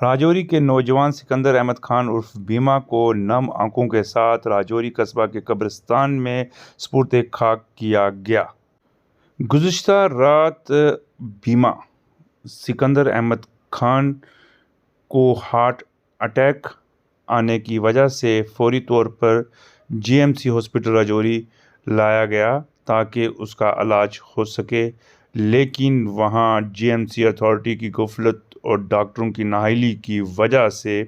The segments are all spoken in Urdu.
راجوری کے نوجوان سکندر احمد خان عرف بیما کو نم آنکھوں کے ساتھ راجوری قصبہ کے قبرستان میں سپرد خاک کیا گیا۔ گزشتہ رات بیما سکندر احمد خان کو ہارٹ اٹیک آنے کی وجہ سے فوری طور پر GMC ہاسپٹل راجوری لایا گیا تاکہ اس کا علاج ہو سکے، لیکن وہاں GMC اتھارٹی کی غفلت اور ڈاکٹروں کی نااہلی کی وجہ سے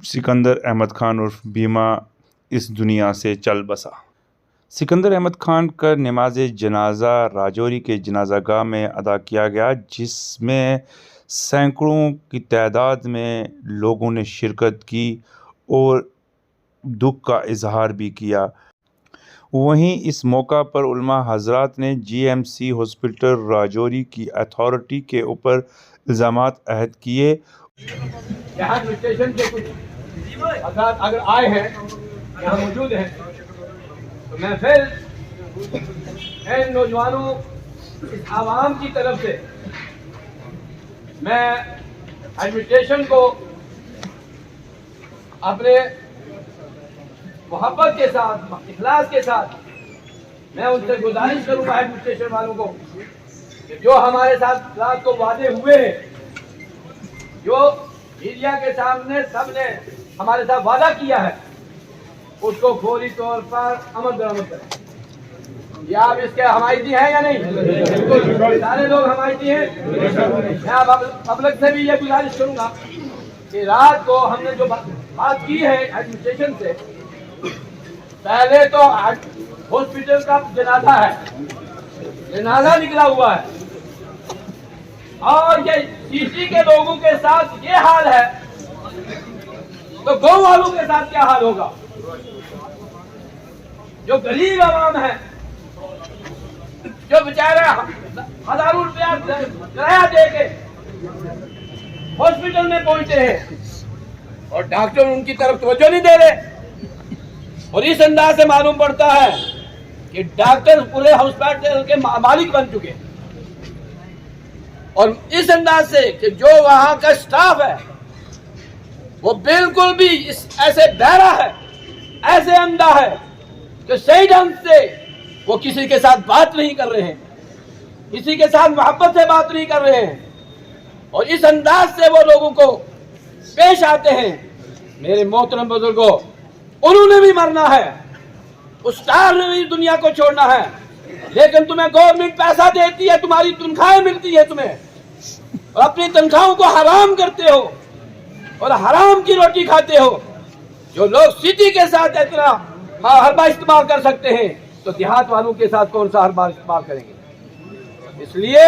سکندر احمد خان عرف بیما اس دنیا سے چل بسا۔ سکندر احمد خان کا نماز جنازہ راجوری کے جنازہ گاہ میں ادا کیا گیا، جس میں سینکڑوں کی تعداد میں لوگوں نے شرکت کی اور دکھ کا اظہار بھی کیا۔ وہیں اس موقع پر علماء حضرات نے GMC ہاسپٹل راجوری کی اتھارٹی کے اوپر الزامات عائد کیے۔ یہاں اسٹیشن کے کچھ حضرات اگر آئے ہیں، یہاں موجود ہیں، تو میں پھر ان نوجوانوں اس عوام کی طرف سے میں ایڈمنسٹریشن کو اپنے محبت کے ساتھ، اخلاص کے ساتھ میں ان سے گزارش کروں گا ایڈمنسٹریشن والوں کو کہ جو ہمارے ساتھ رات کو وعدے ہوئے ہیں، جو میڈیا کے سامنے سب نے ہمارے ساتھ وعدہ کیا ہے، اس کو فوری طور پر عمل درآمد کریں۔ یہ آپ اس کے حمایتی ہیں یا نہیں؟ سارے لوگ حمایتی ہیں۔ میں پبلک سے بھی یہ گزارش کروں گا کہ رات کو ہم نے جو بات کی ہے ایڈمنسٹریشن سے، پہلے تو ہاسپٹل کا جنازہ ہے، جنازہ نکلا ہوا ہے، اور یہ CC کے لوگوں کے ساتھ یہ حال ہے تو گاؤں والوں کے ساتھ کیا حال ہوگا؟ جو غریب عوام ہے، جو بیچارے ہزاروں روپیہ کرایہ دے کے ہاسپٹل میں پہنچتے ہیں اور ڈاکٹر ان کی طرف توجہ نہیں دے رہے، اور اس انداز سے معلوم پڑتا ہے کہ ڈاکٹر پورے ہاسپٹل کے مالک بن چکے، اور اس انداز سے کہ جو وہاں کا سٹاف ہے وہ بالکل بھی ایسے بہرا ہے، ایسے اندھا ہے کہ صحیح ڈھنگ سے وہ کسی کے ساتھ بات نہیں کر رہے ہیں، کسی کے ساتھ محبت سے بات نہیں کر رہے ہیں، اور اس انداز سے وہ لوگوں کو پیش آتے ہیں۔ میرے محترم بزرگوں، انہوں نے بھی مرنا ہے، اسٹار نے بھی دنیا کو چھوڑنا ہے، لیکن تمہیں گورنمنٹ پیسہ دیتی ہے، تمہاری تنخواہیں ملتی ہے تمہیں، اور اپنی تنخواہوں کو حرام کرتے ہو اور حرام کی روٹی کھاتے ہو۔ جو لوگ سٹی کے ساتھ اتنا حربہ استعمال کر سکتے ہیں تو دیہات والوں کے ساتھ کون سا حربہ استعمال کریں گے؟ اس لیے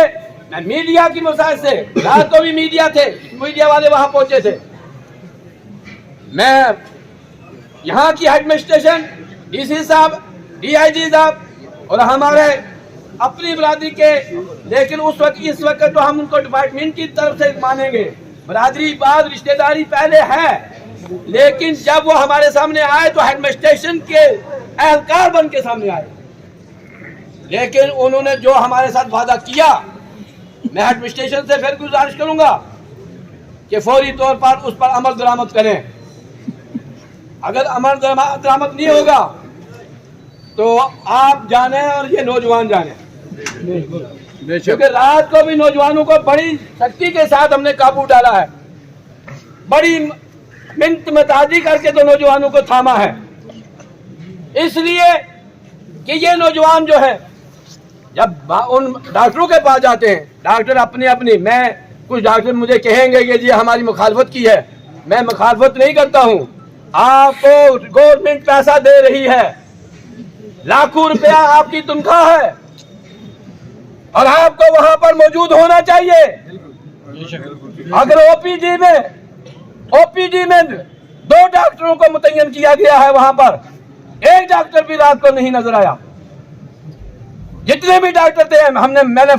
میں میڈیا کی مسائل سے، رات کو بھی میڈیا تھے، میڈیا والے وہاں پہنچے تھے، میں یہاں کی ایڈمنسٹریشن، DC صاحب، DIG صاحب اور ہمارے اپنی برادری کے، لیکن اس وقت تو ہم ان کو ڈپارٹمنٹ کی طرف سے مانیں گے، برادری بعد رشتہ داری پہلے ہے، لیکن جب وہ ہمارے سامنے آئے تو ایڈمنسٹریشن کے اہلکار بن کے سامنے آئے، لیکن انہوں نے جو ہمارے ساتھ وعدہ کیا، میں ایڈمنسٹریشن سے پھر گزارش کروں گا کہ فوری طور پر اس پر عمل درآمد کریں۔ اگر عمل درآمد نہیں ہوگا تو آپ جانیں اور یہ نوجوان جانیں، کیونکہ رات کو بھی نوجوانوں کو بڑی سختی کے ساتھ ہم نے قابو ڈالا ہے، بڑی منت متعدی کر کے تو نوجوانوں کو تھاما ہے، اس لیے کہ یہ نوجوان جو ہے جب ان ڈاکٹروں کے پاس جاتے ہیں، ڈاکٹر اپنی میں کچھ ڈاکٹر مجھے کہیں گے کہ جی ہماری مخالفت کی ہے، میں مخالفت نہیں کرتا ہوں، آپ کو گورنمنٹ پیسہ دے رہی ہے، لاکھوں روپیہ آپ کی تنخواہ ہے، اور آپ کو وہاں پر موجود ہونا چاہیے۔ اگر او پی ڈی میں 2 ڈاکٹروں کو متعین کیا گیا ہے، وہاں پر ایک ڈاکٹر بھی رات کو نہیں نظر آیا، جتنے بھی ڈاکٹر تھے میں نے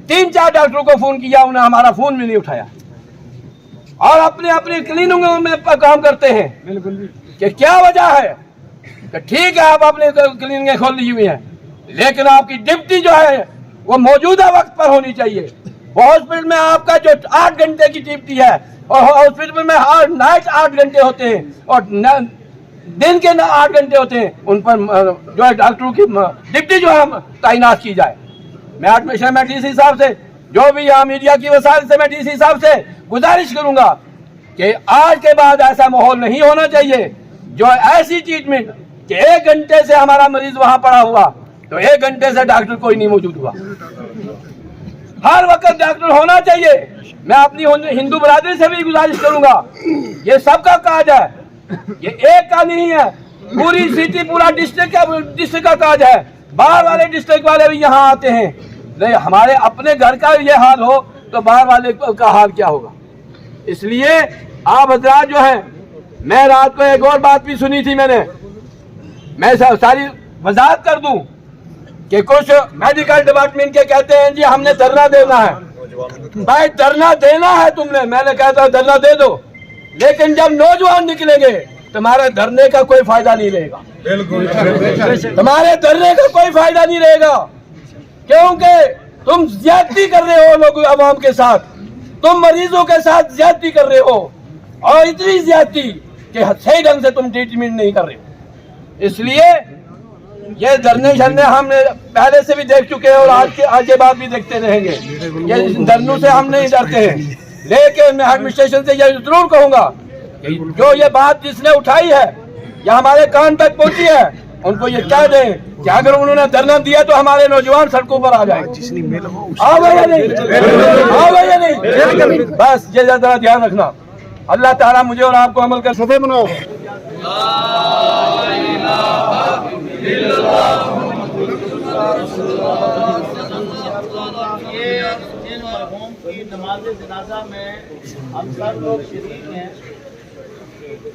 3-4 ڈاکٹروں کو فون کیا، انہیں ہمارا فون بھی نہیں اٹھایا، اور اپنی کلینکوں میں کام کرتے ہیں، کہ کیا وجہ ہے؟ کہ ٹھیک ہے آپ اپنی کلینکیں کھول لی ہوئی ہیں، لیکن آپ کی ڈپٹی جو ہے وہ موجودہ وقت پر ہونی چاہیے، وہ ہاسپٹل میں آپ کا جو 8 گھنٹے کی ڈیوٹی ہے اور ہاسپٹل میں نائٹ 8 گھنٹے ہوتے ہیں اور دن کے 8 گھنٹے ہوتے ہیں، ان پر جو ہے ڈاکٹروں کی ڈپٹی جو ہے تعینات کی جائے۔ میں ڈی سی صاحب سے، جو بھی یہاں میڈیا کی وسائل سے، میں ڈی سی صاحب سے گزارش کروں گا کہ آج کے بعد ایسا ماحول نہیں ہونا چاہیے جو ایسی ٹریٹمنٹ کہ 1 گھنٹے سے ہمارا مریض وہاں پڑا ہوا تو 1 گھنٹے سے ڈاکٹر کوئی نہیں موجود ہوا۔ ہر وقت ڈاکٹر ہونا چاہیے۔ میں اپنی ہندو برادری سے بھی گزارش کروں گا، یہ سب کا کاج ہے، یہ ایک کا نہیں ہے، پوری سٹی پورا ڈسٹرکٹ کا کاج ہے۔ باہر والے ڈسٹرکٹ والے بھی یہاں آتے ہیں، ہمارے اپنے گھر کا یہ حال ہو تو باہر والے کا حال کیا ہوگا؟ اس لیے آپ حضرات جو ہیں، میں رات کو ایک اور بات بھی سنی تھی، میں ساری وضاحت کر دوں کہ کچھ میڈیکل ڈپارٹمنٹ کے کہتے ہیں جی ہم نے دھرنا دینا ہے۔ بھائی دھرنا دینا ہے تم نے، میں نے کہتا دھرنا دے دو، لیکن جب نوجوان نکلیں گے تمہارے دھرنے کا کوئی فائدہ نہیں رہے گا، تمہارے دھرنے کا کوئی فائدہ نہیں رہے گا، کیونکہ تم زیادتی کر رہے ہو لوگ عوام کے ساتھ، تم مریضوں کے ساتھ زیادتی کر رہے ہو، اور اتنی زیادتی کہ صحیح ڈھنگ سے تم ٹریٹمنٹ نہیں کر رہے ہو۔ اس لیے یہ دھرنے ہم نے پہلے سے بھی دیکھ چکے ہیں اور آج کے بعد بھی دیکھتے رہیں گے۔ یہ دھرنوں سے ہم نہیں ڈرتے ہیں، لیکن میں ایڈمنسٹریشن سے یہ ضرور کہوں گا کہ جو یہ بات جس نے اٹھائی ہے یا ہمارے کان تک پہنچی ہے، ان کو یہ کہہ دیں کہ اگر انہوں نے دھرنا دیا تو ہمارے نوجوان سڑکوں پر آ جائیں۔ آؤ گے یا نہیں؟ بس یہ ذرا دھیان رکھنا۔ اللہ تعالیٰ مجھے اور آپ کو عمل کر سکے بناؤ۔ ان مرحوم کی نماز جنازہ میں ہم سب لوگ شریک ہیں۔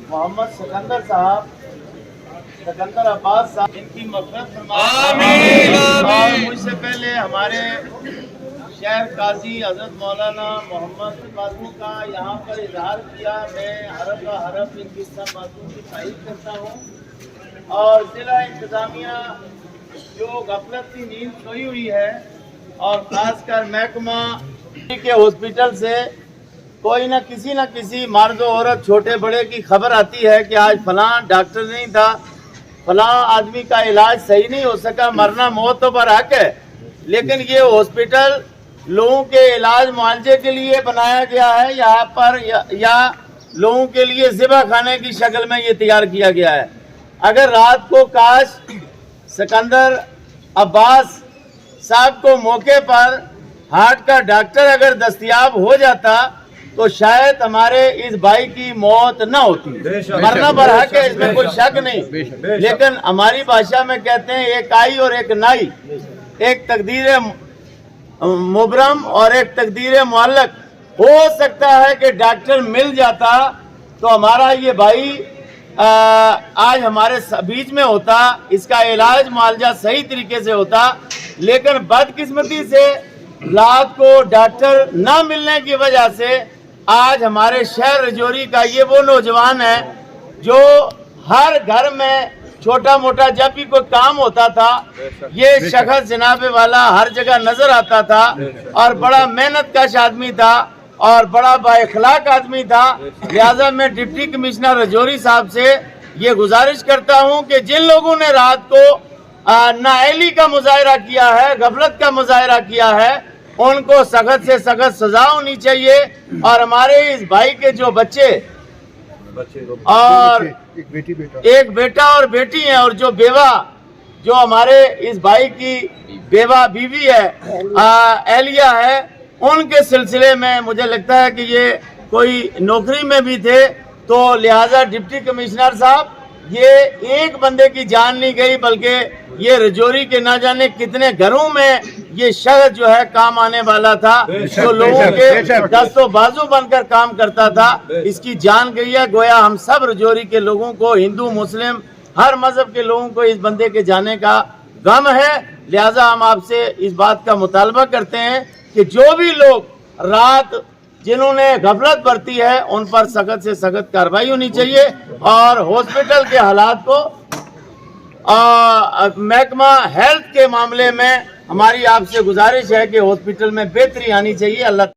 محمد سکندر صاحب، سکندر عباس صاحب، ان کی مغفرت فرمائے۔ اور مجھ سے پہلے ہمارے شہر قاضی حضرت مولانا محمد بازو کا یہاں پر اظہار کیا، میں حرف حرف ان کی سب باتوں کی تائید کرتا ہوں۔ اور ضلع انتظامیہ جو غفلت کی نیند سوئی ہوئی ہے، اور خاص کر محکمہ کے ہاسپٹل سے کوئی نہ کسی مرد و عورت چھوٹے بڑے کی خبر آتی ہے کہ آج فلاں ڈاکٹر نہیں تھا، فلاں آدمی کا علاج صحیح نہیں ہو سکا، مرنا موت تو پر حق ہے، لیکن یہ ہاسپٹل لوگوں کے علاج معالجے کے لیے بنایا گیا ہے یہاں پر، یا لوگوں کے لیے ذبح خانے کی شکل میں یہ تیار کیا گیا ہے۔ اگر رات کو کاش سکندر عباس صاحب کو موقع پر ہارٹ کا ڈاکٹر اگر دستیاب ہو جاتا تو شاید ہمارے اس بھائی کی موت نہ ہوتی، مرنا پر حق ہے، اس میں کوئی شک نہیں، لیکن ہماری بھاشا میں کہتے ہیں ایک آئی اور ایک نائی، ایک تقدیر مبرم اور ایک تقدیر معلق۔ ہو سکتا ہے کہ ڈاکٹر مل جاتا تو ہمارا یہ بھائی آج ہمارے بیچ میں ہوتا، اس کا علاج معالجہ صحیح طریقے سے ہوتا، لیکن بدقسمتی سے رات کو ڈاکٹر نہ ملنے کی وجہ سے آج ہمارے شہر رجوری کا یہ وہ نوجوان ہے جو ہر گھر میں چھوٹا موٹا جب بھی کوئی کام ہوتا تھا یہ شخص جناب والا ہر جگہ نظر آتا تھا، اور بڑا محنت کش آدمی تھا اور بڑا با اخلاق آدمی تھا۔ لہٰذا میں ڈپٹی کمشنر رجوری صاحب سے یہ گزارش کرتا ہوں کہ جن لوگوں نے رات کو نااہلی کا مظاہرہ کیا ہے، غفلت کا مظاہرہ کیا ہے، ان کو سخت سے سخت سزا ہونی چاہیے، اور ہمارے اس بھائی کے جو بچے اور ایک بیٹا اور بیٹی ہیں، اور جو بیوہ، جو ہمارے اس بھائی کی بیوہ بیوی ہے، اہلیہ ہے، ان کے سلسلے میں مجھے لگتا ہے کہ یہ کوئی نوکری میں بھی تھے، تو لہٰذا ڈپٹی کمشنر صاحب یہ ایک بندے کی جان نہیں گئی، بلکہ یہ رجوری کے نہ جانے کتنے گھروں میں یہ شخص جو ہے کام آنے والا تھا، جو لوگوں کے دست و بازو بن کر کام کرتا تھا، اس کی جان گئی ہے۔ گویا ہم سب رجوری کے لوگوں کو، ہندو مسلم ہر مذہب کے لوگوں کو اس بندے کے جانے کا غم ہے، لہٰذا ہم آپ سے اس بات کا مطالبہ کرتے ہیں کہ جو بھی لوگ رات جنہوں نے غفلت برتی ہے ان پر سخت سے سخت کارروائی ہونی چاہیے، اور ہاسپٹل کے حالات کو محکمہ ہیلتھ کے معاملے میں ہماری آپ سے گزارش ہے کہ ہاسپٹل میں بہتری آنی چاہیے. اللہ